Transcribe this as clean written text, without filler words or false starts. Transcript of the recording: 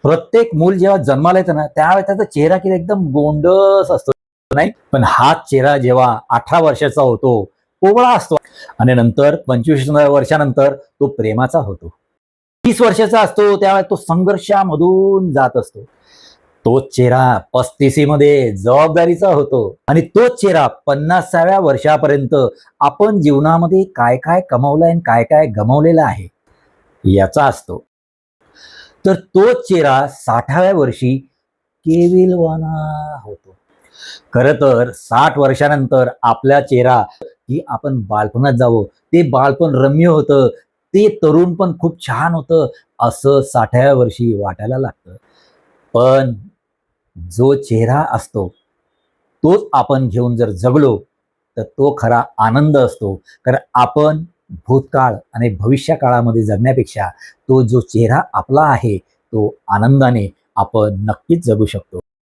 प्रत्येक मूल जेव्हा जन्माला येतं ना, त्यावेळेस त्याचा चेहरा किती एकदम गोंडस असतो, नाही? पण हाच चेहरा जेव्हा 18 वर्षाचा होतो, कोवळा असतो आणि नंतर 25 वर्षानंतर तो प्रेमाचा होतो. 30 वर्षाचा असतो त्यावेळेस तो संघर्षामधून जात असतो. तोच चेहरा 35 मध्ये जबाबदारीचा होतो आणि तोच चेहरा 50व्या वर्षापर्यंत आपण जीवनामध्ये काय काय कमावलंय आणि काय काय गमावलेलं आहे याचा असतो. तर तोच चेहरा 60व्या वर्षी केविलवाना होतो. खर तर 60 वर्षानंतर आपला चेहरा की आपण बालपणात जावं, ते बालपण रम्य होतं, ते तरुण पण खूप छान होतं, असं 60व्या वर्षी वाटायला लागतं. पण जो चेहरा असतो, तोच आपण घेऊन जर जगलो, तर तो खरा आनंद असतो. कारण आपण भूतकाळ आणि भविष्य काळामध्ये जगण्यापेक्षा तो जो चेहरा आपला आहे, तो आनंदाने आपण नक्कीच जगू शकतो.